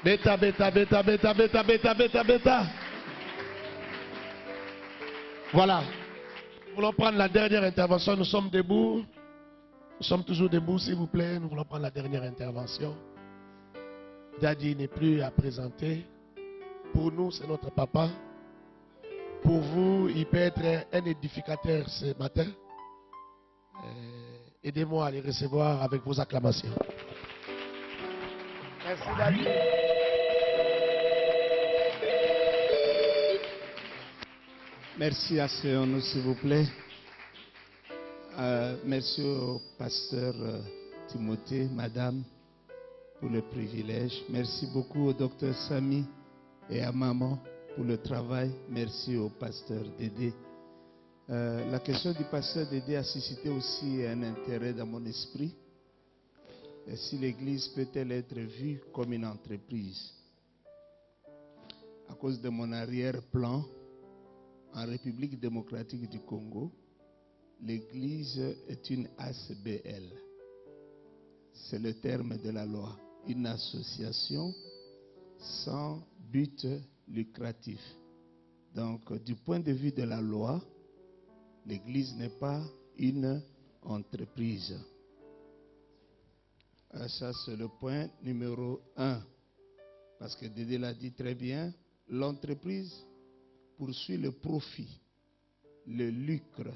Beta, beta, beta, beta, beta, beta, beta, beta. Voilà. Nous voulons prendre la dernière intervention. Nous sommes debout. Nous sommes toujours debout, s'il vous plaît. Nous voulons prendre la dernière intervention. Daddy n'est plus à présenter. Pour nous, c'est notre papa. Pour vous, il peut être un édificateur ce matin. Aidez-moi à les recevoir avec vos acclamations. Merci, Daddy. Merci à nous, s'il vous plaît. Merci au pasteur Timothée, madame, pour le privilège. Merci beaucoup au docteur Samy et à maman pour le travail. Merci au pasteur Dédé. La question du pasteur Dédé a suscité aussi un intérêt dans mon esprit. Et si l'Église peut-elle être vue comme une entreprise? À cause de mon arrière-plan, en République démocratique du Congo, l'Église est une ASBL. C'est le terme de la loi. Une association sans but lucratif. Donc, du point de vue de la loi, l'Église n'est pas une entreprise. Ça, c'est le point numéro 1. Parce que Dédé l'a dit très bien, l'entreprise poursuit le profit, le lucre.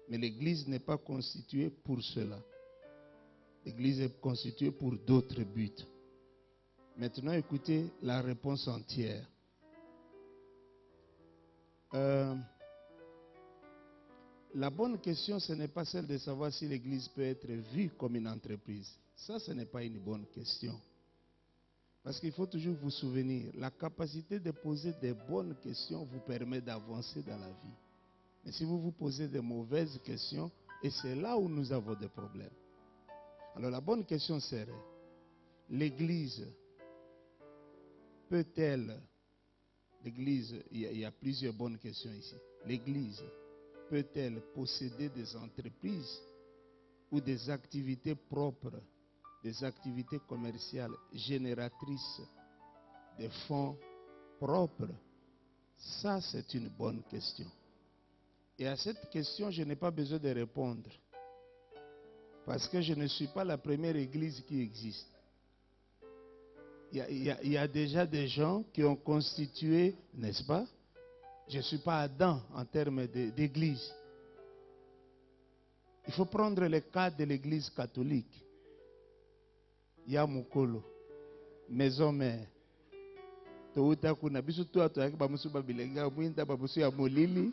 Mais l'Église n'est pas constituée pour cela. L'Église est constituée pour d'autres buts. Maintenant, écoutez la réponse entière. La bonne question, ce n'est pas celle de savoir si l'Église peut être vue comme une entreprise. Ça, ce n'est pas une bonne question. Parce qu'il faut toujours vous souvenir, la capacité de poser des bonnes questions vous permet d'avancer dans la vie. Mais si vous vous posez de mauvaises questions, et c'est là où nous avons des problèmes. Alors la bonne question serait, l'Église peut-elle, l'Église, il y a plusieurs bonnes questions ici. L'Église peut-elle posséder des entreprises ou des activités propres, des activités commerciales génératrices de fonds propres? Ça, c'est une bonne question. Et à cette question, je n'ai pas besoin de répondre. Parce que je ne suis pas la première église qui existe. Il y a déjà des gens qui ont constitué, n'est-ce pas? Je ne suis pas Adam en termes d'église. Il faut prendre le cas de l'église catholique. Il y a Mukolo, maison mère. Touta kuna bisu tu atu yaki bamusu babilenga mwinda bamusu ya molili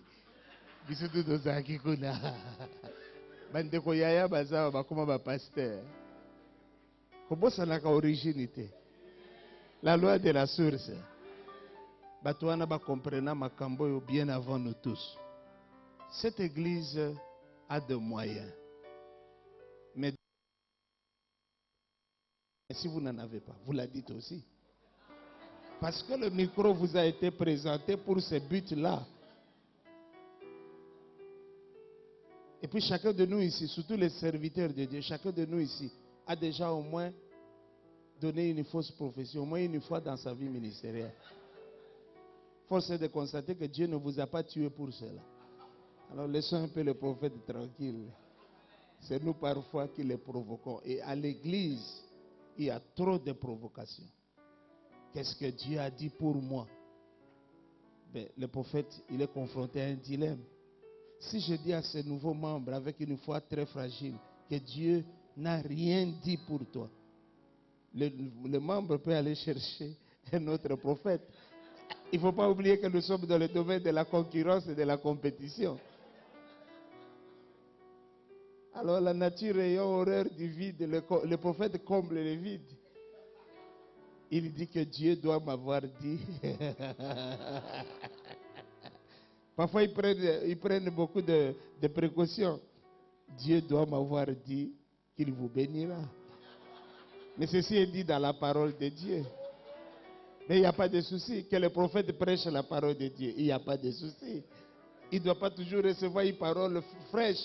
bisu tu dozaki kuna bandeko yaya bazawa bakoma ba pasteur. Kobosa naka originité. La loi de la source. Batouana ba comprena makambo yo bien avant nous tous. Cette église a des moyens. Mais si vous n'en avez pas, vous la dites aussi. Parce que le micro vous a été présenté pour ce but-là. Et puis chacun de nous ici, surtout les serviteurs de Dieu, chacun de nous ici a déjà au moins donné une fausse profession, au moins une fois dans sa vie ministérielle. Force est de constater que Dieu ne vous a pas tué pour cela. Alors laissons un peu le prophète tranquille. C'est nous parfois qui les provoquons. Et à l'église, il y a trop de provocations. Qu'est-ce que Dieu a dit pour moi? Ben, le prophète, il est confronté à un dilemme. Si je dis à ce nouveau membre avec une foi très fragile que Dieu n'a rien dit pour toi, le membre peut aller chercher un autre prophète. Il ne faut pas oublier que nous sommes dans le domaine de la concurrence et de la compétition. Alors la nature ayant horreur du vide, le prophète comble le vide. Il dit que Dieu doit m'avoir dit. Parfois, ils prennent beaucoup de précautions. Dieu doit m'avoir dit qu'il vous bénira. Mais ceci est dit dans la parole de Dieu. Mais il n'y a pas de souci. Que le prophète prêche la parole de Dieu. Il n'y a pas de souci. Il ne doit pas toujours recevoir une parole fraîche.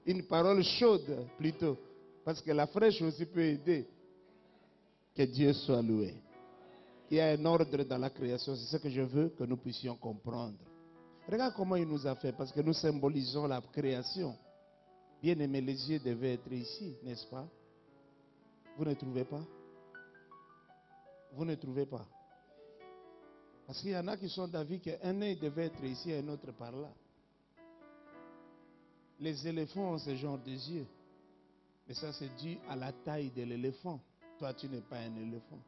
Une parole chaude, plutôt. Parce que la fraîche aussi peut aider. Que Dieu soit loué. Il y a un ordre dans la création. C'est ce que je veux que nous puissions comprendre. Regarde comment il nous a fait, parce que nous symbolisons la création. Bien aimé, les yeux devaient être ici, n'est-ce pas? Vous ne trouvez pas? Vous ne trouvez pas? Parce qu'il y en a qui sont d'avis qu'un œil devait être ici et un autre par là. Les éléphants ont ce genre de yeux. Mais ça, c'est dû à la taille de l'éléphant. Toi, tu n'es pas un éléphant.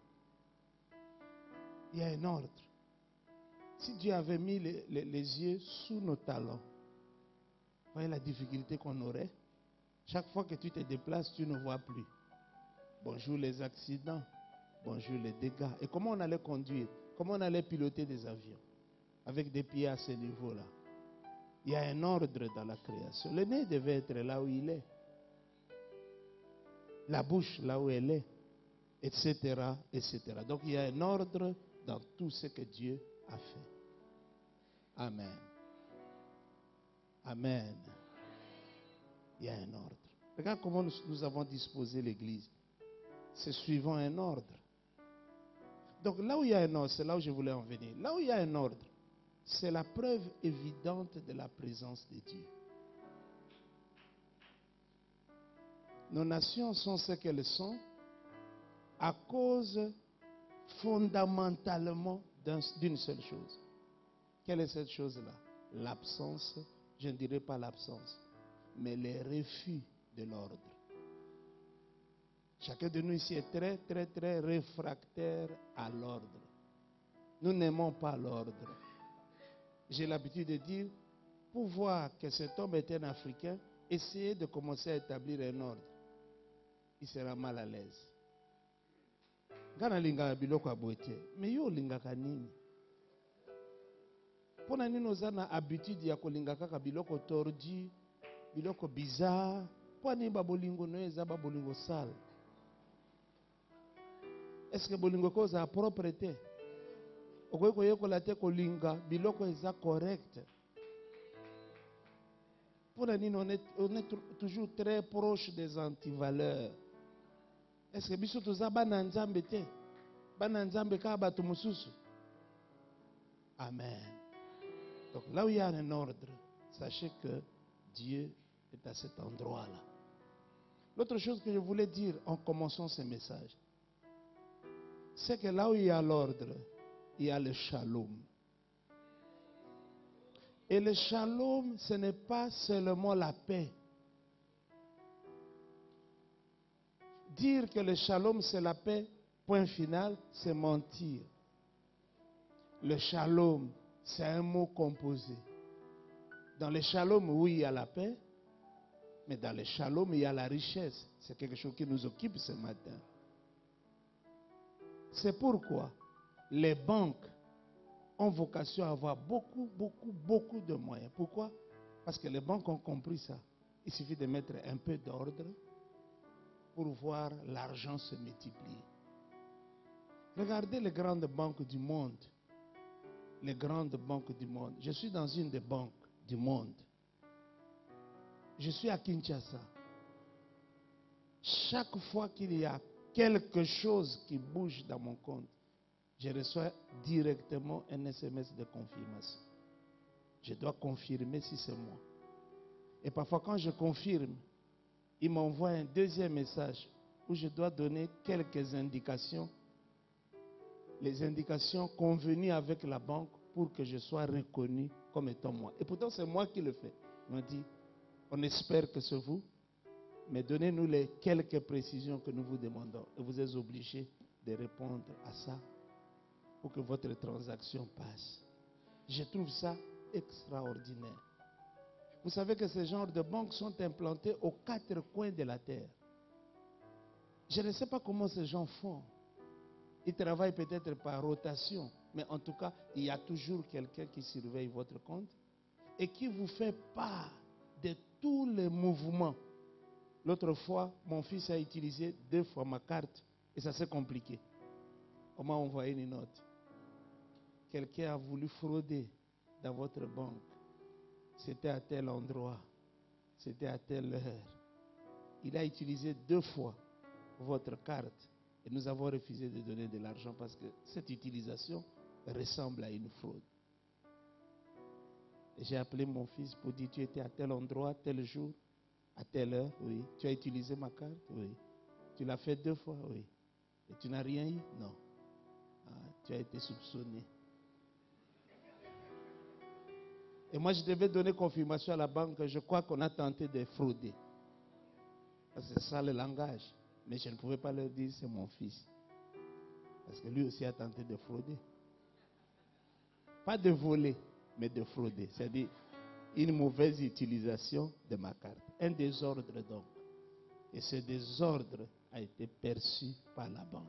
Il y a un ordre. Si Dieu avait mis les yeux sous nos talons, vous voyez la difficulté qu'on aurait? Chaque fois que tu te déplaces, tu ne vois plus. Bonjour les accidents. Bonjour les dégâts. Et comment on allait conduire? Comment on allait piloter des avions? Avec des pieds à ce niveau-là. Il y a un ordre dans la création. Le nez devait être là où il est. La bouche là où elle est. Etc. etc. Donc il y a un ordre dans tout ce que Dieu a fait. Amen. Amen. Il y a un ordre. Regarde comment nous avons disposé l'église. C'est suivant un ordre. Donc là où il y a un ordre, c'est là où je voulais en venir. Là où il y a un ordre, c'est la preuve évidente de la présence de Dieu. Nos nations sont ce qu'elles sont à cause fondamentalement d'une seule chose. Quelle est cette chose-là? L'absence, je ne dirais pas l'absence, mais les refus de l'ordre. Chacun de nous ici est très, très, très réfractaire à l'ordre. Nous n'aimons pas l'ordre. J'ai l'habitude de dire, pour voir que cet homme est un Africain, essayez de commencer à établir un ordre. Il sera mal à l'aise. Gana linga biloko aboete, mais yo linga kanini. Pona nini ozana habitude ya kolinga kaka biloko tordi, biloko bizarre, poni ba bolingo no eza ba bolingo sale. Est-ce que bolingo ko za propreté? Okoye koyekola te kolinga biloko eza correct. Pona nini on est toujours très proche des antivaleurs. Est-ce que biso toza bana nzambe te? Bana nzambe ka bato mususu. Amen. Donc là où il y a un ordre, sachez que Dieu est à cet endroit-là. L'autre chose que je voulais dire en commençant ce message, c'est que là où il y a l'ordre, il y a le shalom. Et le shalom, ce n'est pas seulement la paix. Dire que le shalom c'est la paix, point final, c'est mentir. Le shalom, c'est un mot composé. Dans le shalom, oui, il y a la paix, mais dans le shalom, il y a la richesse. C'est quelque chose qui nous occupe ce matin. C'est pourquoi les banques ont vocation à avoir beaucoup de moyens. Pourquoi? Parce que les banques ont compris ça. Il suffit de mettre un peu d'ordre pour voir l'argent se multiplier. Regardez les grandes banques du monde. Les grandes banques du monde. Je suis dans une des banques du monde. Je suis à Kinshasa. Chaque fois qu'il y a quelque chose qui bouge dans mon compte, je reçois directement un SMS de confirmation. Je dois confirmer si c'est moi. Et parfois quand je confirme, il m'envoie un deuxième message où je dois donner quelques indications, les indications convenues avec la banque pour que je sois reconnu comme étant moi. Et pourtant, c'est moi qui le fais. Il m'a dit, on espère que c'est vous, mais donnez-nous les quelques précisions que nous vous demandons. Et vous êtes obligé de répondre à ça pour que votre transaction passe. Je trouve ça extraordinaire. Vous savez que ces genres de banques sont implantées aux quatre coins de la terre. Je ne sais pas comment ces gens font. Ils travaillent peut-être par rotation, mais en tout cas, il y a toujours quelqu'un qui surveille votre compte et qui vous fait part de tous les mouvements. L'autre fois, mon fils a utilisé 2 fois ma carte et ça s'est compliqué. On m'a envoyé une note. Quelqu'un a voulu frauder dans votre banque. C'était à tel endroit. C'était à telle heure. Il a utilisé 2 fois votre carte Et nous avons refusé de donner de l'argent parce que cette utilisation ressemble à une fraude. J'ai appelé mon fils pour dire, tu étais à tel endroit, tel jour, à telle heure, oui. Tu as utilisé ma carte, oui. Tu l'as fait 2 fois, oui. Et tu n'as rien eu, non. Ah, tu as été soupçonné. Et moi, je devais donner confirmation à la banque que je crois qu'on a tenté de frauder. C'est ça le langage. Mais je ne pouvais pas leur dire, c'est mon fils. Parce que lui aussi a tenté de frauder. Pas de voler, mais de frauder. C'est-à-dire une mauvaise utilisation de ma carte. Un désordre donc. Et ce désordre a été perçu par la banque.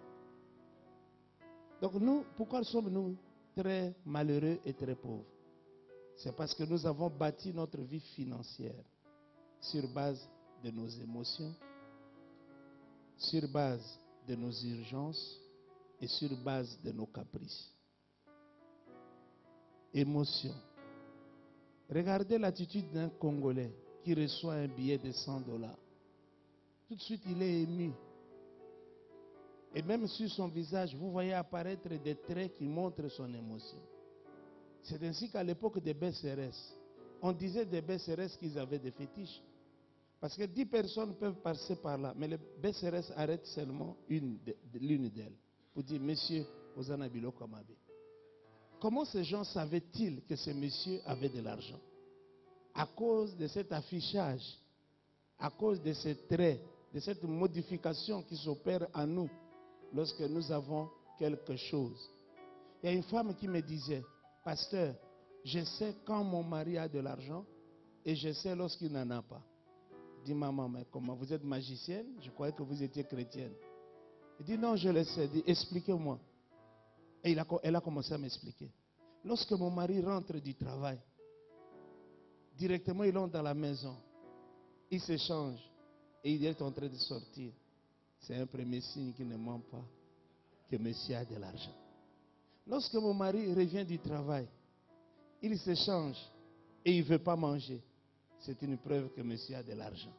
Donc nous, pourquoi sommes-nous très malheureux et très pauvres? C'est parce que nous avons bâti notre vie financière sur base de nos émotions, sur base de nos urgences et sur base de nos caprices. Émotion. Regardez l'attitude d'un Congolais qui reçoit un billet de $100. Tout de suite, il est ému. Et même sur son visage, vous voyez apparaître des traits qui montrent son émotion. C'est ainsi qu'à l'époque des BCRS, on disait des BCRS qu'ils avaient des fétiches. Parce que 10 personnes peuvent passer par là, mais les BCRS arrêtent seulement l'une d'elles. Pour dire, monsieur, Ozana Bilo Kamabe. Comment ces gens savaient-ils que ce monsieur avait de l'argent? À cause de cet affichage, à cause de ces traits, de cette modification qui s'opère en nous lorsque nous avons quelque chose. Il y a une femme qui me disait, pasteur, je sais quand mon mari a de l'argent et je sais lorsqu'il n'en a pas. Je dis, maman, mais comment vous êtes magicienne? Je croyais que vous étiez chrétienne. Il dit, non, je le sais. Il dit, expliquez-moi. Et elle a commencé à m'expliquer. Lorsque mon mari rentre du travail, directement il entre dans la maison, il s'échange et il est en train de sortir. C'est un premier signe qui ne ment pas, que monsieur a de l'argent. Lorsque mon mari revient du travail, il s'échange et il ne veut pas manger. C'est une preuve que monsieur a de l'argent.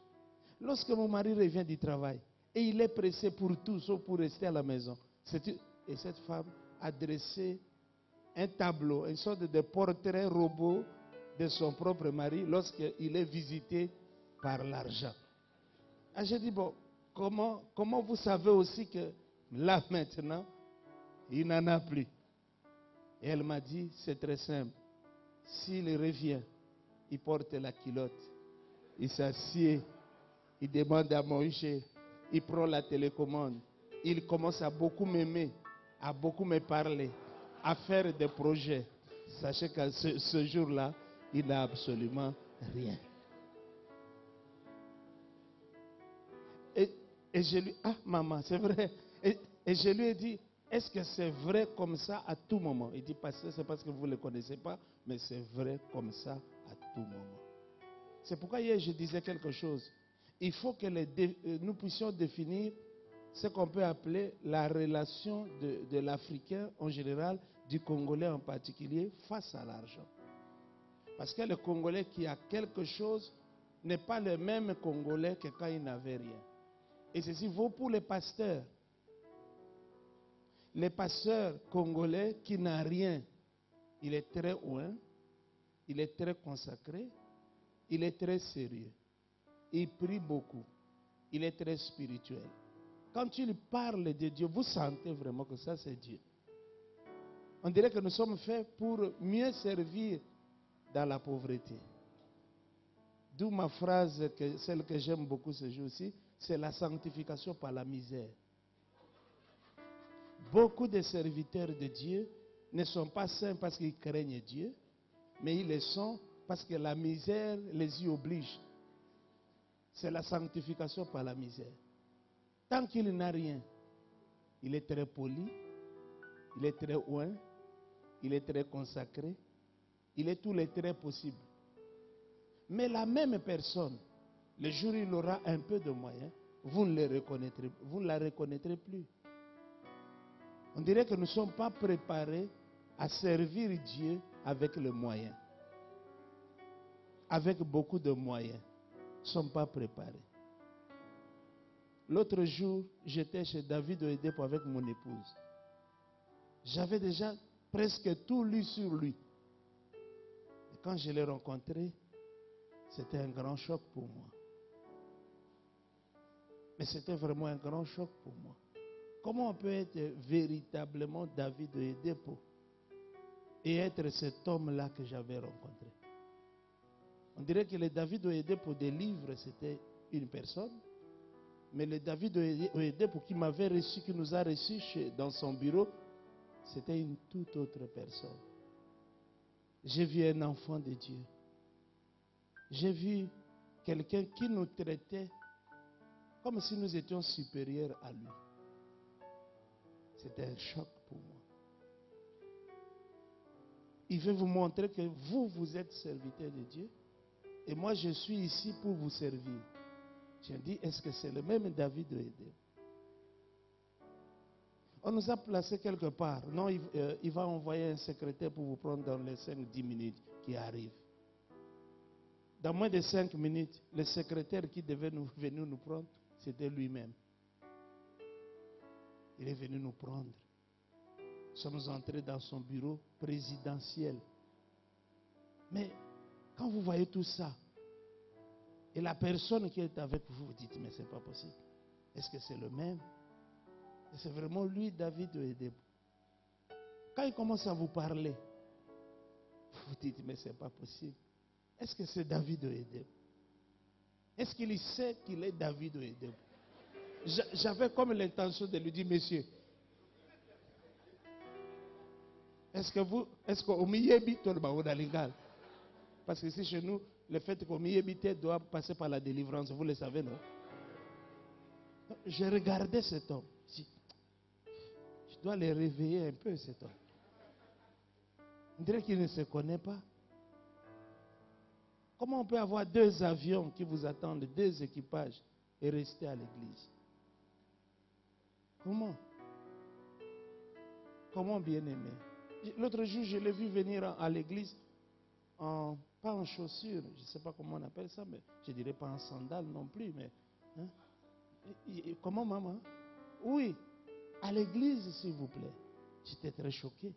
Lorsque mon mari revient du travail et il est pressé pour tout, sauf pour rester à la maison, et cette femme a dressé un tableau, une sorte de portrait robot de son propre mari lorsqu'il est visité par l'argent. Ah, j'ai dit, bon, comment vous savez aussi que là maintenant, il n'en a plus? Et elle m'a dit, c'est très simple. S'il revient, il porte la culotte, il s'assied, il demande à manger, il prend la télécommande, il commence à beaucoup m'aimer, à beaucoup me parler, à faire des projets. Sachez qu'à ce jour-là, il n'a absolument rien. Et je lui ah maman, c'est vrai. Et je lui ai dit, est-ce que c'est vrai comme ça à tout moment? Il dit, pasteur, c'est parce que vous ne le connaissez pas, mais c'est vrai comme ça à tout moment. C'est pourquoi hier je disais quelque chose. Il faut que nous puissions définir ce qu'on peut appeler la relation de l'Africain en général, du Congolais en particulier, face à l'argent. Parce que le Congolais qui a quelque chose n'est pas le même Congolais que quand il n'avait rien. Et ceci vaut pour les pasteurs. Les pasteurs congolais qui n'ont rien, il est très oint, il est très consacré, il est très sérieux. Il prie beaucoup. Il est très spirituel. Quand il parle de Dieu, vous sentez vraiment que ça c'est Dieu. On dirait que nous sommes faits pour mieux servir dans la pauvreté. D'où ma phrase, celle que j'aime beaucoup ce jour-ci, c'est la sanctification par la misère. Beaucoup de serviteurs de Dieu ne sont pas saints parce qu'ils craignent Dieu, mais ils le sont parce que la misère les y oblige. C'est la sanctification par la misère. Tant qu'il n'a rien, il est très poli, il est très oint, il est très consacré, il est tous les traits possibles. Mais la même personne, le jour où il aura un peu de moyens, vous ne la reconnaîtrez plus. On dirait que nous ne sommes pas préparés à servir Dieu avec les moyens. Avec beaucoup de moyens. Nous ne sommes pas préparés. L'autre jour, j'étais chez David Oyedepo avec mon épouse. J'avais déjà presque tout lu sur lui. Et quand je l'ai rencontré, c'était un grand choc pour moi. Mais c'était vraiment un grand choc pour moi. Comment on peut être véritablement David Oyedepo et être cet homme-là que j'avais rencontré? On dirait que le David Oyedepo des livres, c'était une personne. Mais le David Oyedepo qui m'avait reçu, qui nous a reçus dans son bureau, c'était une toute autre personne. J'ai vu un enfant de Dieu. J'ai vu quelqu'un qui nous traitait comme si nous étions supérieurs à lui. C'était un choc pour moi. Il veut vous montrer que vous êtes serviteur de Dieu. Et moi, je suis ici pour vous servir. J'ai dit, est-ce que c'est le même David Oyedepo? On nous a placés quelque part. Non, il va envoyer un secrétaire pour vous prendre dans les 5-10 minutes qui arrivent. Dans moins de 5 minutes, le secrétaire qui devait venir nous prendre, c'était lui-même. Il est venu nous prendre. Nous sommes entrés dans son bureau présidentiel. Mais quand vous voyez tout ça, et la personne qui est avec vous, vous dites, mais c'est pas possible. Est-ce que c'est le même? C'est vraiment lui, David Oyedepo. Quand il commence à vous parler, vous dites, mais c'est pas possible. Est-ce que c'est David Oyedepo? Est-ce qu'il sait qu'il est David Oyedepo? J'avais comme l'intention de lui dire, monsieur, est-ce qu'au Miyebi, parce que ici chez nous, le fait qu'au Miyebi doit passer par la délivrance, vous le savez, non? J'ai regardé cet homme. Je dois le réveiller un peu, cet homme. On dirait qu'il ne se connaît pas. Comment on peut avoir 2 avions qui vous attendent, 2 équipages, et rester à l'église? Comment? Comment, bien aimé? L'autre jour, je l'ai vu venir à l'église, pas en chaussures, je ne sais pas comment on appelle ça, mais je ne dirais pas en sandales non plus, mais... Hein? Comment, maman? Oui, à l'église, s'il vous plaît. J'étais très choqué.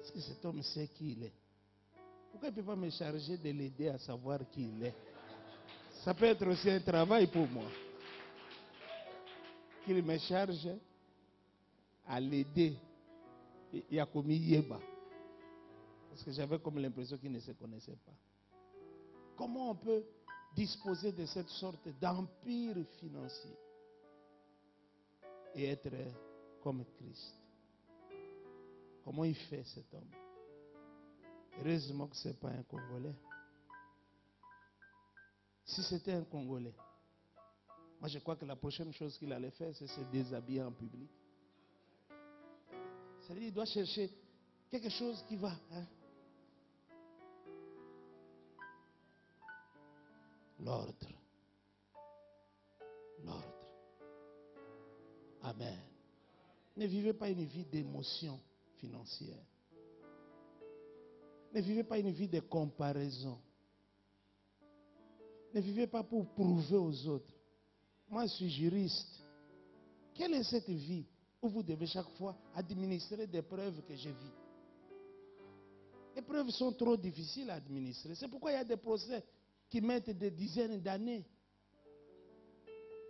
Est-ce que cet homme sait qui il est? Pourquoi il ne peut pas me charger de l'aider à savoir qui il est? Ça peut être aussi un travail pour moi. Qu'il me charge à l'aider. Il a commis Yeba. Parce que j'avais comme l'impression qu'il ne se connaissait pas. Comment on peut disposer de cette sorte d'empire financier et être comme Christ? Comment il fait cet homme? Heureusement que ce n'est pas un Congolais. Si c'était un Congolais, moi je crois que la prochaine chose qu'il allait faire, c'est se déshabiller en public. C'est-à-dire qu'il doit chercher quelque chose qui va. Hein? L'ordre. L'ordre. Amen. Ne vivez pas une vie d'émotion financière. Ne vivez pas une vie de comparaison. Ne vivez pas pour prouver aux autres. Moi, je suis juriste. Quelle est cette vie où vous devez chaque fois administrer des preuves que je vis? Les preuves sont trop difficiles à administrer. C'est pourquoi il y a des procès qui mettent des dizaines d'années.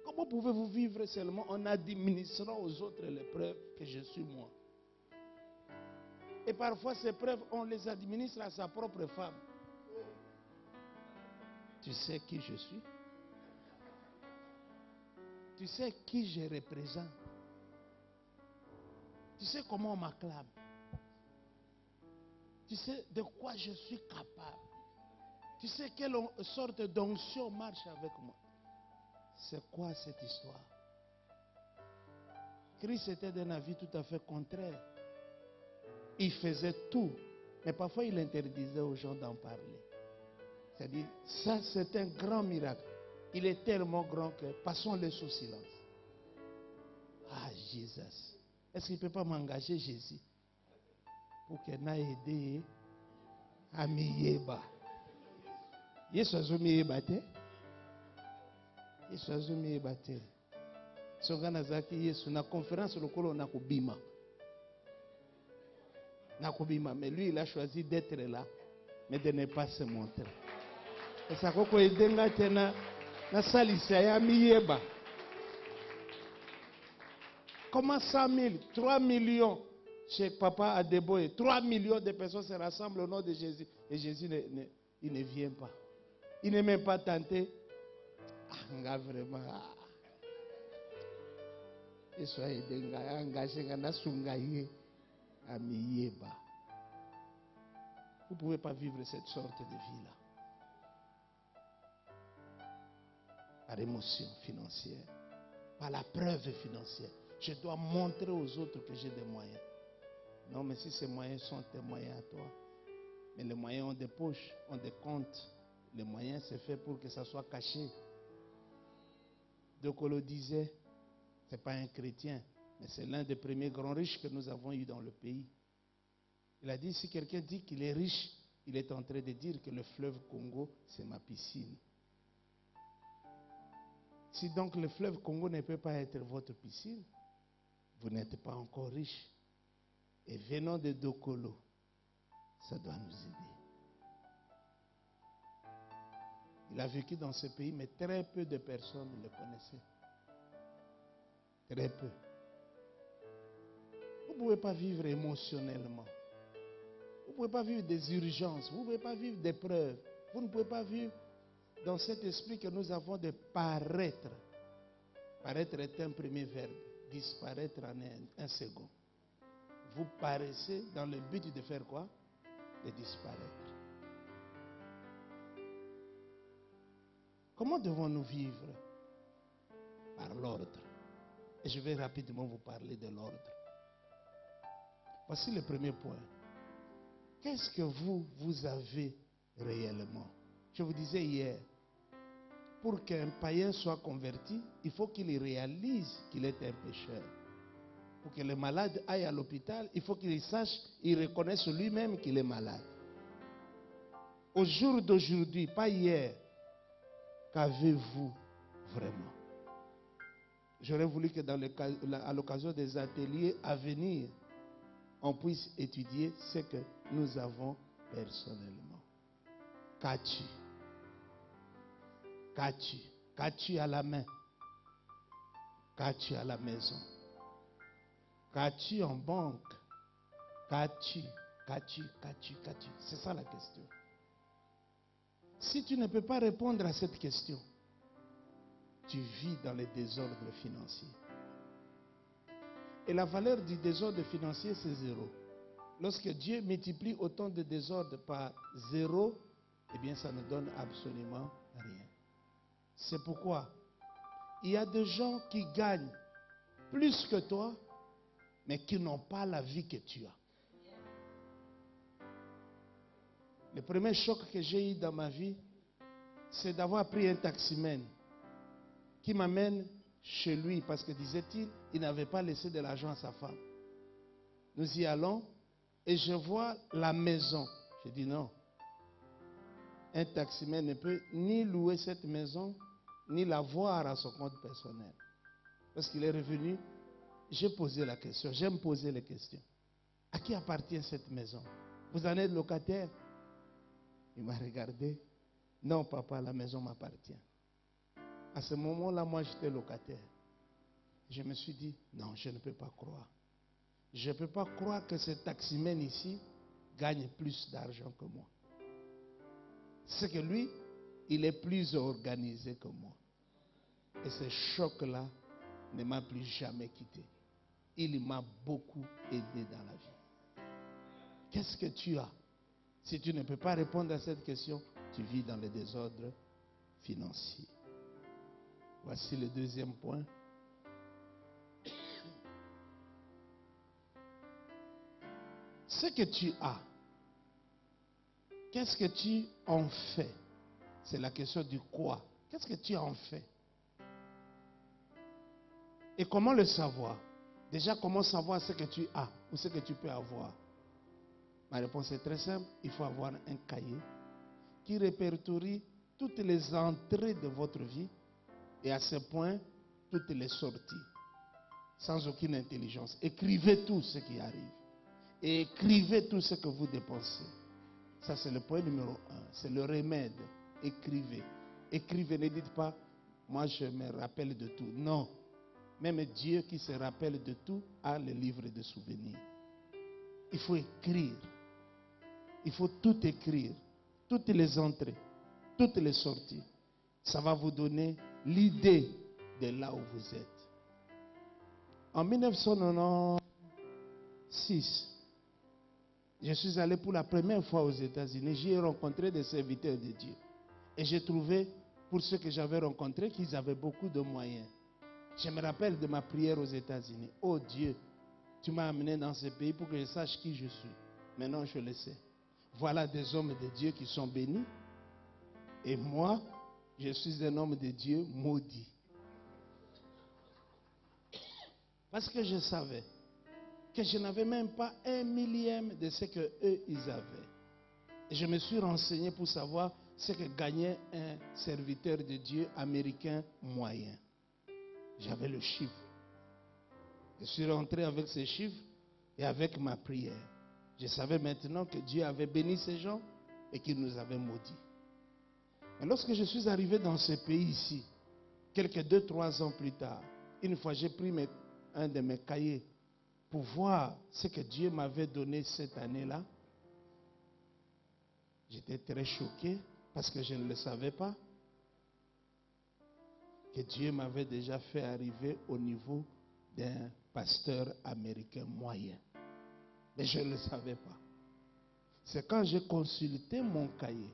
Comment pouvez-vous vivre seulement en administrant aux autres les preuves que je suis moi? Et parfois, ces preuves, on les administre à sa propre femme. Tu sais qui je suis? Tu sais qui je représente? Tu sais comment on m'acclame? Tu sais de quoi je suis capable? Tu sais quelle sorte d'onction marche avec moi? C'est quoi cette histoire? Christ était d'un avis tout à fait contraire. Il faisait tout, mais parfois il interdisait aux gens d'en parler. C'est-à-dire, ça c'est un grand miracle. Il est tellement grand que passons-le sous silence. Ah, Jésus. Est-ce qu'il ne peut pas m'engager, Jésus, pour qu'il n'ait aidé à Miyeba? Yesu azumi ebate. Yesu azumi ebate. Songa nazaki Yesu na conférence lokolo na kubima. Mais lui, il a choisi d'être là, mais de ne pas se montrer. Et ça koko edenga tena na salisa ya miyeba. Comment 100 000, 3 millions chez Papa Adeboye, 3 millions de personnes se rassemblent au nom de Jésus. Et Jésus il ne vient pas. Il n'est même pas tenté. Ah, vraiment. Et soit engagé dans Sungaye à Miyeba. Vous ne pouvez pas vivre cette sorte de vie-là. Par émotion financière, par la preuve financière. Je dois montrer aux autres que j'ai des moyens. Non, mais si ces moyens sont tes moyens à toi, mais les moyens ont des poches, ont des comptes. Les moyens, c'est fait pour que ça soit caché. De Colo disait, ce n'est pas un chrétien, mais c'est l'un des premiers grands riches que nous avons eu dans le pays. Il a dit, si quelqu'un dit qu'il est riche, il est en train de dire que le fleuve Congo, c'est ma piscine. Si donc le fleuve Congo ne peut pas être votre piscine, vous n'êtes pas encore riche. Et venant de Dokolo, ça doit nous aider. Il a vécu dans ce pays, mais très peu de personnes le connaissaient. Très peu. Vous ne pouvez pas vivre émotionnellement. Vous ne pouvez pas vivre des urgences. Vous ne pouvez pas vivre des preuves. Vous ne pouvez pas vivre dans cet esprit que nous avons de paraître. Paraître est un premier verbe. Disparaître en un second. Vous paraissez dans le but de faire quoi? De disparaître. Comment devons-nous vivre? Par l'ordre. Et je vais rapidement vous parler de l'ordre. Voici le premier point. Qu'est-ce que vous avez réellement? Je vous disais hier, pour qu'un païen soit converti, il faut qu'il réalise qu'il est un pécheur. Pour que le malade aille à l'hôpital, il faut qu'il sache, il reconnaisse lui-même qu'il est malade. Au jour d'aujourd'hui, pas hier, qu'avez-vous vraiment? J'aurais voulu que à l'occasion des ateliers à venir, on puisse étudier ce que nous avons personnellement. Qu'as-tu? Qu'as-tu? Qu'as-tu à la main? Qu'as-tu à la maison? Qu'as-tu en banque? Qu'as-tu? Qu'as-tu? Qu'as-tu? Qu'as-tu? C'est ça la question. Si tu ne peux pas répondre à cette question, tu vis dans les désordres financiers. Et la valeur du désordre financier, c'est 0. Lorsque Dieu multiplie autant de désordres par 0, eh bien, ça ne donne absolument rien. C'est pourquoi il y a des gens qui gagnent plus que toi, mais qui n'ont pas la vie que tu as. Le premier choc que j'ai eu dans ma vie, c'est d'avoir pris un taximène qui m'amène chez lui parce que, disait-il, il n'avait pas laissé de l'argent à sa femme. Nous y allons et je vois la maison. Je dis non. Un taximène ne peut ni louer cette maison, ni la voir à son compte personnel. Parce qu'il est revenu, j'ai posé la question, j'aime poser les questions. À qui appartient cette maison? Vous en êtes locataire? Il m'a regardé. Non, papa, la maison m'appartient. À ce moment-là, moi, j'étais locataire. Je me suis dit, non, je ne peux pas croire. Je ne peux pas croire que ce taximène ici gagne plus d'argent que moi. C'est que lui, il est plus organisé que moi. Et ce choc-là ne m'a plus jamais quitté. Il m'a beaucoup aidé dans la vie. Qu'est-ce que tu as? Si tu ne peux pas répondre à cette question, tu vis dans le désordre financier. Voici le deuxième point. Ce que tu as, qu'est-ce que tu en fais? C'est la question du quoi. Qu'est-ce que tu en fais? Et comment le savoir? Déjà, comment savoir ce que tu as ou ce que tu peux avoir? Ma réponse est très simple. Il faut avoir un cahier qui répertorie toutes les entrées de votre vie et à ce point, toutes les sorties. sans aucune intelligence. Écrivez tout ce qui arrive. Et écrivez tout ce que vous dépensez. Ça, c'est le point numéro 1. C'est le remède. Écrivez. Écrivez, ne dites pas, moi je me rappelle de tout. Non. Même Dieu qui se rappelle de tout a le livre de souvenirs. Il faut écrire. Il faut tout écrire. Toutes les entrées, toutes les sorties. Ça va vous donner l'idée de là où vous êtes. En 1996, je suis allé pour la première fois aux États-Unis. J'y ai rencontré des serviteurs de Dieu. Et j'ai trouvé, pour ceux que j'avais rencontrés, qu'ils avaient beaucoup de moyens. Je me rappelle de ma prière aux États-Unis. Oh Dieu, tu m'as amené dans ce pays pour que je sache qui je suis. Maintenant, je le sais. Voilà des hommes de Dieu qui sont bénis. Et moi, je suis un homme de Dieu maudit. Parce que je savais que je n'avais même pas 1/1000 de ce que eux ils avaient. Et je me suis renseigné pour savoir ce que gagnait un serviteur de Dieu américain moyen. J'avais le chiffre. Je suis rentré avec ces chiffres et avec ma prière. Je savais maintenant que Dieu avait béni ces gens et qu'il nous avait maudits. Mais lorsque je suis arrivé dans ce pays ici, quelques 2-3 ans plus tard, une fois j'ai pris un de mes cahiers pour voir ce que Dieu m'avait donné cette année-là. J'étais très choqué parce que je ne le savais pas. Que Dieu m'avait déjà fait arriver au niveau d'un pasteur américain moyen. Mais je ne le savais pas. C'est quand j'ai consulté mon cahier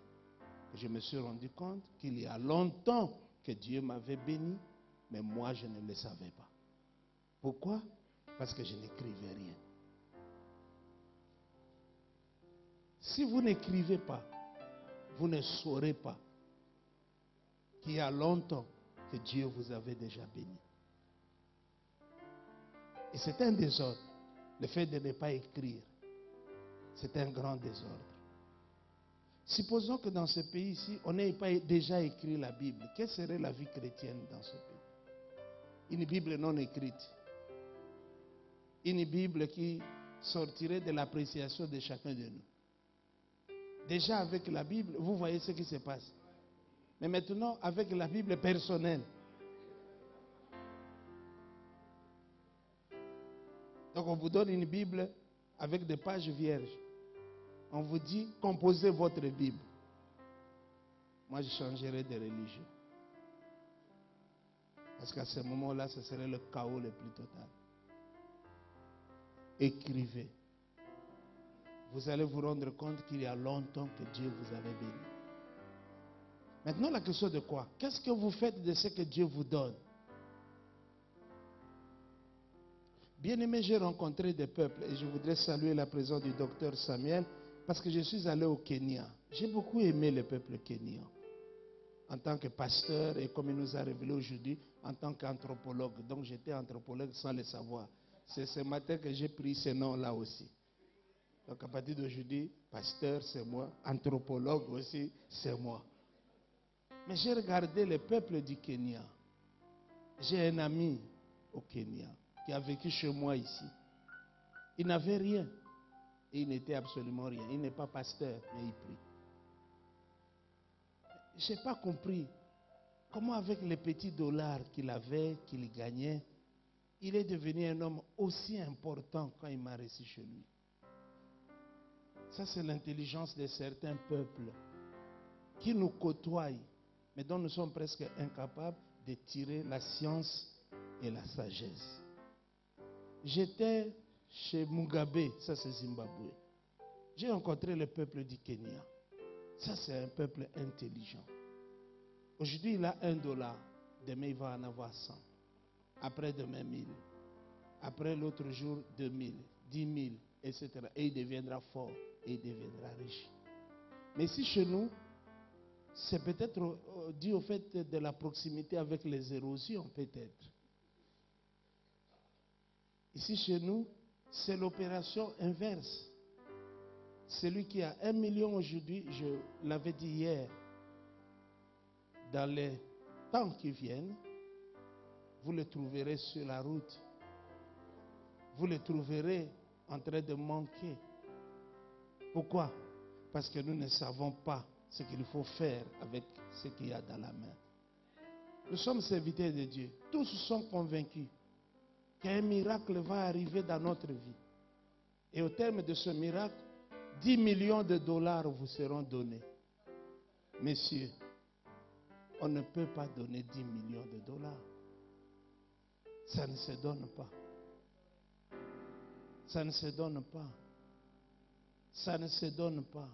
que je me suis rendu compte qu'il y a longtemps que Dieu m'avait béni, mais moi je ne le savais pas. Pourquoi? Parce que je n'écrivais rien. Si vous n'écrivez pas, vous ne saurez pas qu'il y a longtemps que Dieu vous avait déjà béni. Et c'est un désordre. Le fait de ne pas écrire, c'est un grand désordre. Supposons que dans ce pays-ci, on n'ait pas déjà écrit la Bible. Quelle serait la vie chrétienne dans ce pays? Une Bible non écrite. Une Bible qui sortirait de l'appréciation de chacun de nous. Déjà avec la Bible, vous voyez ce qui se passe. Mais maintenant, avec la Bible personnelle. Donc on vous donne une Bible avec des pages vierges. On vous dit, composez votre Bible. Moi, je changerai de religion. Parce qu'à ce moment-là, ce serait le chaos le plus total. Écrivez. Vous allez vous rendre compte qu'il y a longtemps que Dieu vous avait béni. Maintenant, la question de quoi? Qu'est-ce que vous faites de ce que Dieu vous donne? Bien-aimé, j'ai rencontré des peuples et je voudrais saluer la présence du docteur Samuel parce que je suis allé au Kenya. J'ai beaucoup aimé le peuple kenyan en tant que pasteur et comme il nous a révélé aujourd'hui, en tant qu'anthropologue. Donc j'étais anthropologue sans le savoir. C'est ce matin que j'ai pris ce nom-là aussi. Donc à partir d'aujourd'hui, pasteur c'est moi, anthropologue aussi c'est moi. Mais j'ai regardé le peuple du Kenya. J'ai un ami au Kenya qui a vécu chez moi ici. Il n'avait rien. Et il n'était absolument rien. Il n'est pas pasteur, mais il prie. Je n'ai pas compris comment avec les petits dollars qu'il avait, qu'il gagnait, il est devenu un homme aussi important quand il m'a reçu chez lui. Ça, c'est l'intelligence de certains peuples qui nous côtoient, mais dont nous sommes presque incapables de tirer la science et la sagesse. J'étais chez Mugabe, ça c'est Zimbabwe. J'ai rencontré le peuple du Kenya. Ça c'est un peuple intelligent. Aujourd'hui il a $1. Demain il va en avoir 100. Après demain 1000. Après l'autre jour 2000, 10 000, etc. Et il deviendra fort et il deviendra riche. Mais ici chez nous, c'est peut-être dû au fait de la proximité avec les érosions peut-être. Ici chez nous, c'est l'opération inverse. Celui qui a 1 million aujourd'hui, je l'avais dit hier, dans les temps qui viennent, vous le trouverez sur la route vous les trouverez en train de manquer. Pourquoi? Parce que nous ne savons pas ce qu'il faut faire avec ce qu'il y a dans la main. Nous sommes serviteurs de Dieu. Tous sont convaincus qu'un miracle va arriver dans notre vie. Et au terme de ce miracle, 10 millions de dollars vous seront donnés. Messieurs, on ne peut pas donner 10 millions de dollars. Ça ne se donne pas. Ça ne se donne pas. Ça ne se donne pas.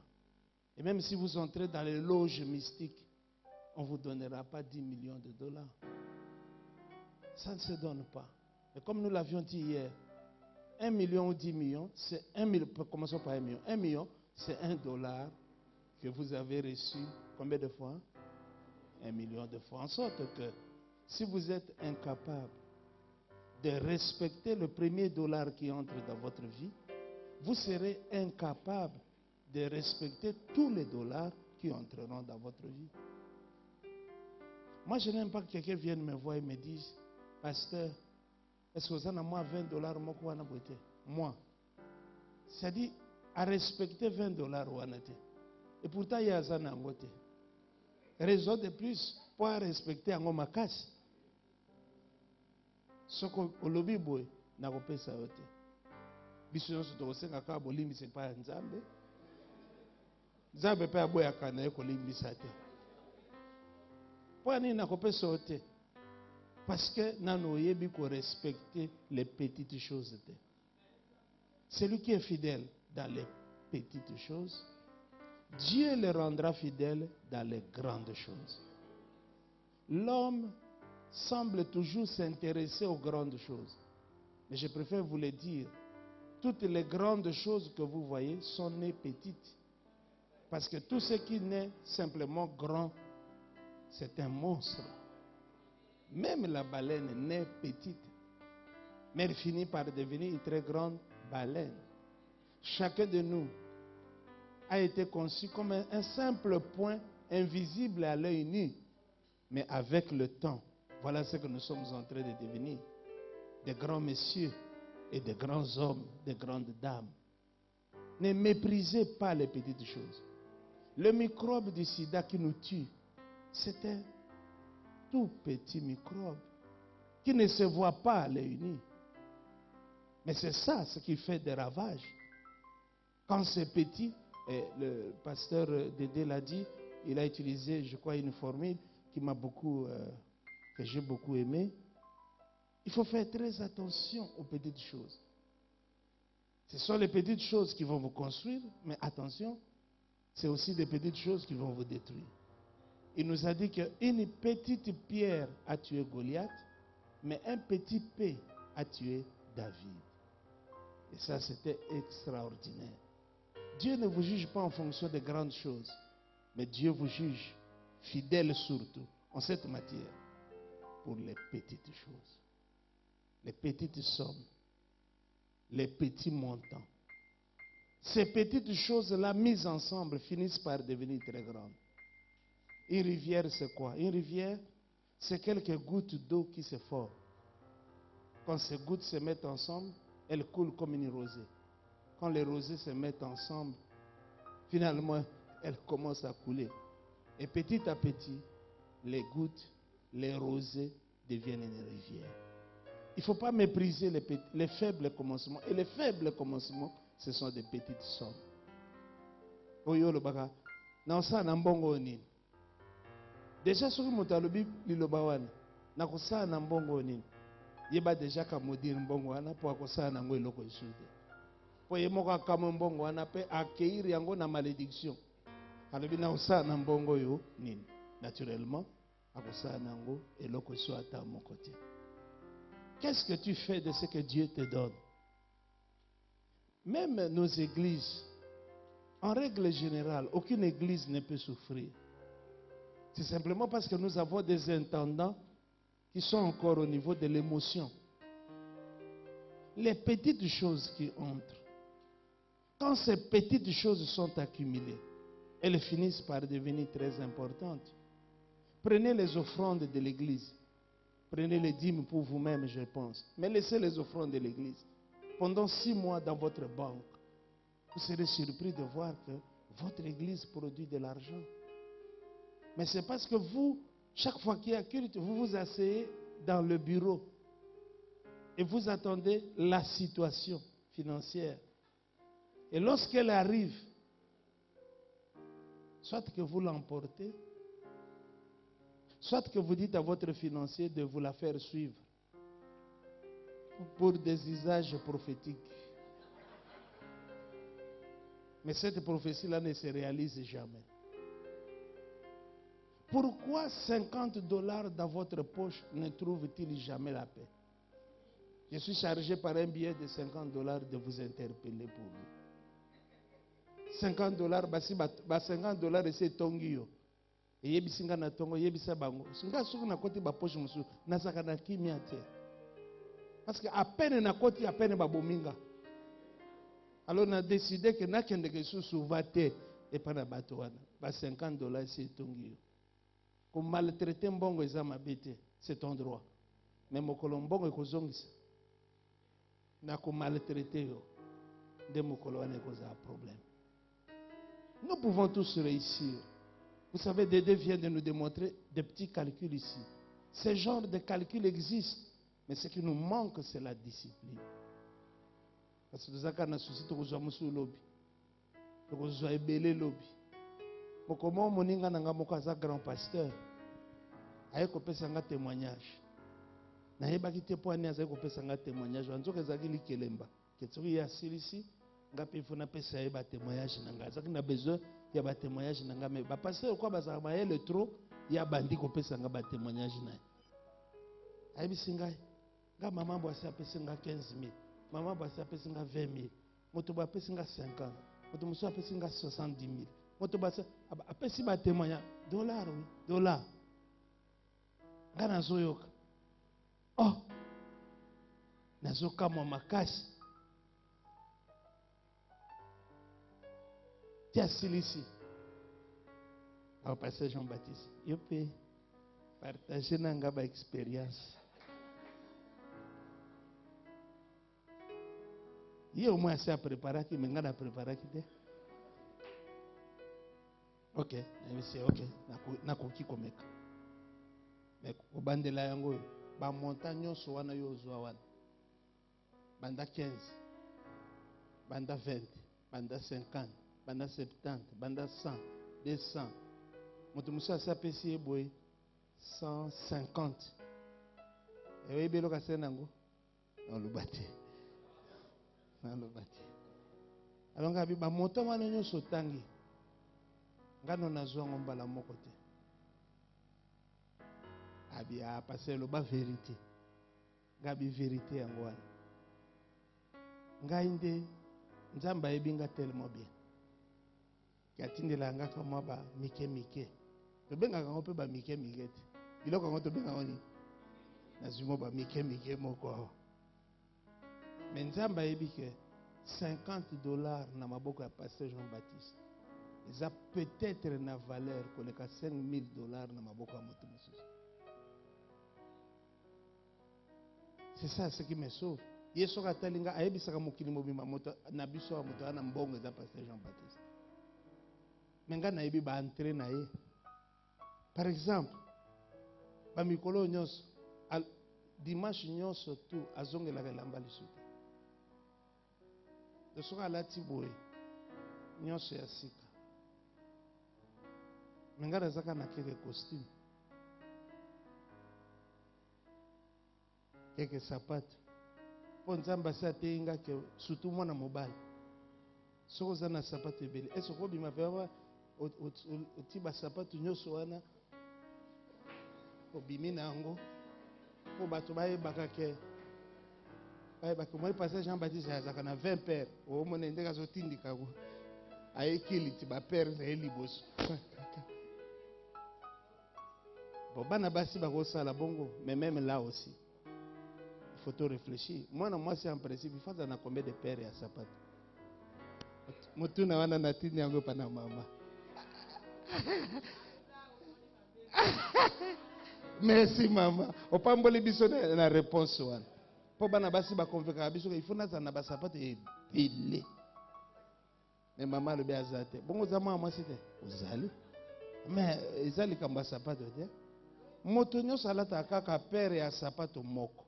Et même si vous entrez dans les loges mystiques, on ne vous donnera pas 10 millions de dollars. Ça ne se donne pas. Et comme nous l'avions dit hier, 1 million ou 10 millions, c'est 1 million. Commençons par 1 million. 1 million, c'est $1 que vous avez reçu combien de fois? 1 million de fois. En sorte que si vous êtes incapable de respecter le premier dollar qui entre dans votre vie, vous serez incapable de respecter tous les dollars qui entreront dans votre vie. Moi, je n'aime pas que quelqu'un vienne me voir et me dise, pasteur, est-ce que vous avez moi $20 moi? C'est-à-dire, à respecter $20 et pourtant, il y a un angote. Raison de plus pour respecter un homme casse. Ce que le lobby boy n'a pas fait ça. Bisous sur le Sénat, car Bolimbi c'est pas un Zambé. Zambé pas boy à Canaï, Colimbi ça. Pourquoi n'a pas fait ça? Parce que nous devons respecter les petites choses. Celui qui est fidèle dans les petites choses, Dieu le rendra fidèle dans les grandes choses. L'homme semble toujours s'intéresser aux grandes choses. Mais je préfère vous le dire, toutes les grandes choses que vous voyez sont nées petites. Parce que tout ce qui naît simplement grand, c'est un monstre. Même la baleine naît petite, mais elle finit par devenir une très grande baleine. Chacun de nous a été conçu comme un simple point invisible à l'œil nu. Mais avec le temps, voilà ce que nous sommes en train de devenir. Des grands messieurs et des grands hommes, des grandes dames. Ne méprisez pas les petites choses. Le microbe du sida qui nous tue, c'est un tout petit microbe qui ne se voit pas à l'œil nu. Mais c'est ça ce qui fait des ravages. Quand c'est petit, et le pasteur Dédé l'a dit, il a utilisé, je crois, une formule qui m'a beaucoup, que j'ai beaucoup aimé. Il faut faire très attention aux petites choses. Ce sont les petites choses qui vont vous construire, mais attention, c'est aussi des petites choses qui vont vous détruire. Il nous a dit qu'une petite pierre a tué Goliath, mais un petit P a tué David. Et ça, c'était extraordinaire. Dieu ne vous juge pas en fonction des grandes choses, mais Dieu vous juge fidèle surtout en cette matière pour les petites choses, les petites sommes, les petits montants. Ces petites choses-là mises ensemble finissent par devenir très grandes. Une rivière, c'est quoi? Une rivière, c'est quelques gouttes d'eau qui se forment. Quand ces gouttes se mettent ensemble, elles coulent comme une rosée. Quand les rosées se mettent ensemble, finalement, elles commencent à couler. Et petit à petit, les gouttes, les rosées deviennent une rivière. Il ne faut pas mépriser les faibles commencements. Et les faibles commencements, ce sont des petites sommes. Déjà, ce que je il y a déjà qu'à me dire mbongo wana pour que ça n'ango eloko isude. Pour y moka kama mbongo wana pe accueillir yango na malédiction. Alors na osa na mbongo yo nini. Naturellement, akosa nango eloko isu ata à mon côté. Qu'est-ce que tu fais de ce que Dieu te donne? Même nos églises, en règle générale, aucune église ne peut souffrir. C'est simplement parce que nous avons des intendants qui sont encore au niveau de l'émotion. Les petites choses qui entrent, quand ces petites choses sont accumulées, elles finissent par devenir très importantes. Prenez les offrandes de l'église. Prenez les dîmes pour vous-même, je pense. Mais laissez les offrandes de l'église. pendant 6 mois dans votre banque, vous serez surpris de voir que votre église produit de l'argent. Mais c'est parce que vous, chaque fois qu'il y a culte, vous vous asseyez dans le bureau et vous attendez la situation financière. Et lorsqu'elle arrive, soit que vous l'emportez, soit que vous dites à votre financier de vous la faire suivre pour des usages prophétiques. Mais cette prophétie-là ne se réalise jamais. Pourquoi $50 dans votre poche ne trouve-t-il jamais la paix? Je suis chargé par un billet de $50 de vous interpeller pour lui. $50, basi $50 c'est tongio. Et yebisinga na tongo yebisa bango. Singa suku na koti ba poche musu nasaka na kimia te. Parce que à peine na koti à peine ba bominga. Alors on a décidé que na kende ke susu vate et pas na bato wana. Ba $50 c'est tongio. Comme maltraiter mbongo eza mabete, c'est ton droit. Mais mokolo mbongo ekozongisa. Na ko maltraiter yo. De mokolo wana ekoza problème. Nous pouvons tous réussir. Vous savez, Dédé vient de nous démontrer des petits calculs ici. Ce genre de calcul existe. Mais ce qui nous manque, c'est la discipline. Parce que nous avons un souci de nous avoir lobby. De nous avoir belé lobby. Mais comment on a un grand pasteur? Il y a un témoignage. Il y a un témoignage. On a un témoignage. Il y a ngapi funa pesa ya ba témoignage nanga zaki na besoin ya ba témoignage nanga mais ba passer quoi bazaka ba ele trop ya bandi ko pesa nga ba témoignage na ayi singai nga mama bwasi apesa nga 15,000 mama bwasi apesa nga 20,000 moto ba apesa nga 50 moto muso apesa nga 70,000 moto basi apesa ba témoignage dollar oui dollar nga nazoyoka oh nazoka mo makasi. Tia Silici. Au pasteur Jean-Baptiste. Je peux partager une expérience. Il y a au moins assez à préparer qui m'a à préparer qui est. Ok, c'est ok. Na koki komeka. Mais au bandela yango, ba montagne so wana yo zo wana. Banda 15, banda 20, banda 50. Banda 70, banda 100, 200. Moto musa sapesi eboy 150. Ewe belo kase nango. Na lubate. Na lubate. Alonga bi ba moto wana nyoso tangi. Ngano nazwa ngomba la moko te. Abi a passer lo ba vérité. Ngabi vérité yango wana. Ngainde nzamba ebinga tellement bien. Katindela ngaka mwa ba mike mike. To benga kango pe ba mike mike te. Biloko kango to benga ngoni. Nazimo ba mike mike moko. Mais nzamba ebike $50 na maboko ya pasteur Jean-Baptiste. Ils a peut-être na valeur koleka $5,000 na maboko ya moto mosusu. C'est ça ce qui me sauve. Yeso katalinga ayebisaka mokili mobima moto na biso ya moto na mbongo za pasteur Jean-Baptiste. Menga na yebi ba entrer na ye. Par exemple, ba mikolo nyonso dimanche nyonso tout azongela kelamba lisuka. De soka lati boye nyonso ya sika. Menga razaka na keke costume. Keke sapato. Po nzamba sa teinga ke surtout mwana mobali. Soko za na sapato ebele. Eso ko bima fa otiba sapato nyonso wana obimi nango po bato bayebaka ke bayebaka moi pasteur Jean-Baptiste azaka na 20 pères o mona ndeka azotindika ko ayekiliti ba pères za liboso bon bana basi bakosala bongo mais même là aussi il faut te réfléchir. Moi c'est en principe il faut en combien de pères ya sapato mutuna wana natini yango pana mama. Merci maman. Opamboli biso na réponse wana. Po bana basi ba convaincre biso il faut naza na ba sapato ebele. Mais maman le béazate. Bon ozama moi c'était ozali. Mais ezali kamba sapato te. Moto nyonso alata kaka pere ya sapato moko.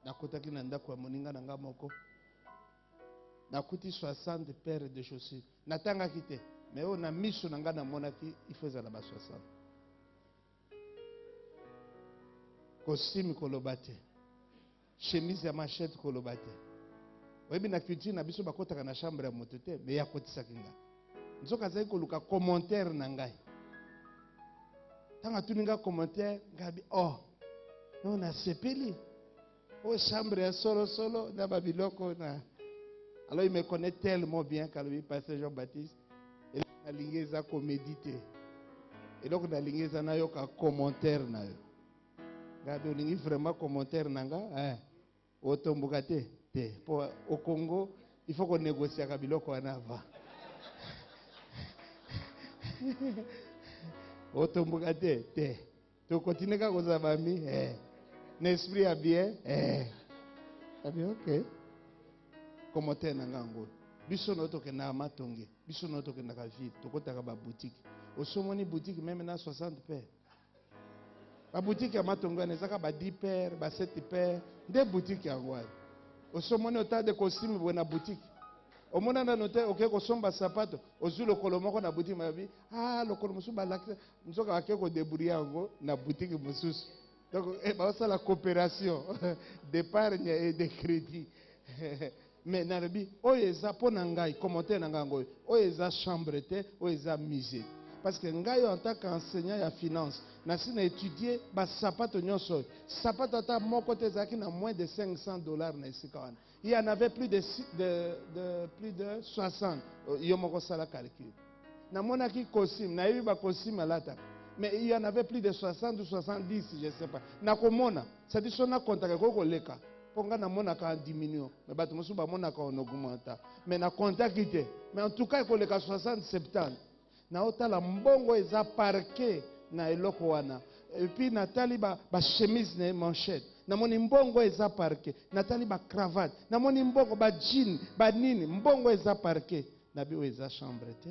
Nakotaki na ndako ya moninga na nga moko. Nakuti 60 paires de chaussures. Natangaki te. Mais on a mis sur nga na monaki, il faut ezala ba 60. Costume kolobate. Chemise ya machette kolobate. Oyebi na culture na biso bakotaka na chambre ya moto te, mais ya kotisaki nga. Nzoka azali koluka commentaire na ngai. Tanga tuninga commentaire, ngabi oh. Non na sepeli. Oh chambre ya solo solo na babiloko na. Alors il me connaît tellement bien quand lui pasteur Jean-Baptiste. Et là na lingeza coméditer. Et donc na lingeza na yo ka commentaire na yo. Ngabi olingi vraiment commentaire nanga, otombuka te. Pour au Congo, il faut qu'on négocie avec biloko wana va. Otombuka te. Tu continues ka koza bami, n'esprit a bien, bien OK. Commentaire nanga ngo. Biso no toke na matonge, biso no toke na ka ville, tokota ka ba boutique. Osomoni boutique même na 60 paires. La boutique ya matongo na zaka ba 10 paires, ba 7 paires, des boutiques ya ngwa. Osomoni ota de costume bo na boutique. Omona na note oke ko somba sapato, ozu lokolo moko na boutique mabi, lokolo musu ba lakisa, nzoka ake ko débrouiller yango na boutique mususu. Donc ba ça la coopération d'épargne et de crédit. Mais narabi oyeza pona ngai commentaire na ngango, oyeza chambre te, oyeza musée. Parce que ngai en tant qu'enseignant ya finance, na sina étudier ba sapato nyonso. Sapato ata moko te zaki na moins de $500 na esika. Il y en avait plus de 60. Yo moko sala calcul. Na monaki costume, na yebi ba costume alata. Mais il y en avait plus de 60 ou 70, je sais pas. Na komona, ça dit sona contaka ko leka. Ponga na monaka en diminution. Mais bato mosu ba monaka en augmenta. Mais na contaki te. Mais en tout cas ko leka 60 70. Na otala mbongo eza parqué na eloko wana. Et puis natali ba chemise na manchette. Na moni mbongo eza parqué. Natali ba cravate. Na moni mbongo ba jean, ba nini, mbongo eza parqué. Na bi eza chambre te.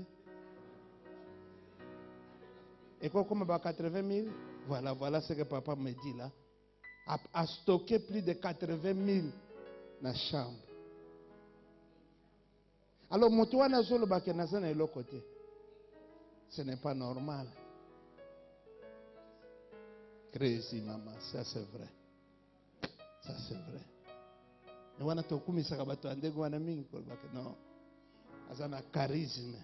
Et comme ba 80 000, voilà ce que papa me dit là. A stocké plus de 80 000 na chambre. Alors moto wana zolo ba ke na zana eloko te. Ce n'est pas normal. Crazy, maman. Ça, c'est vrai. Ça, c'est vrai. Et on a tout comme ça, non. Ça a charisme.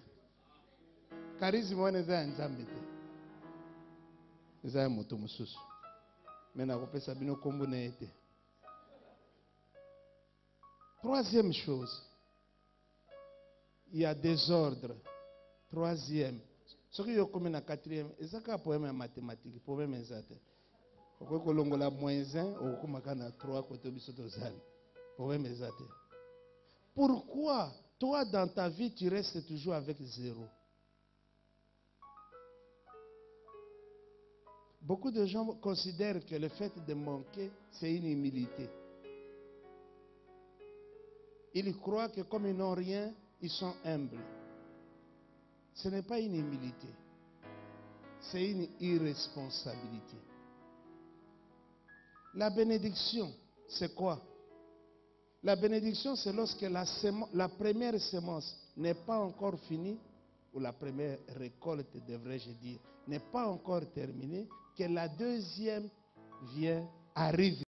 Charisme, on est un zambite. C'est un moto moussous. Mais on a coupé ça, bien comme on était. Troisième chose, il y a désordre. Troisième. Ce qui est comme la quatrième, c'est ça qu'un poème mathématique, poème exact. Pourquoi que l'on a moins 1, ou comme on a 3 côtés de ce poème exact. Pourquoi toi dans ta vie tu restes toujours avec 0? Beaucoup de gens considèrent que le fait de manquer, c'est une humilité. Ils croient que comme ils n'ont rien, ils sont humbles. Ce n'est pas une humilité, c'est une irresponsabilité. La bénédiction, c'est quoi? La bénédiction, c'est lorsque la première semence n'est pas encore finie, ou la première récolte, devrais-je dire, n'est pas encore terminée, que la deuxième arrive.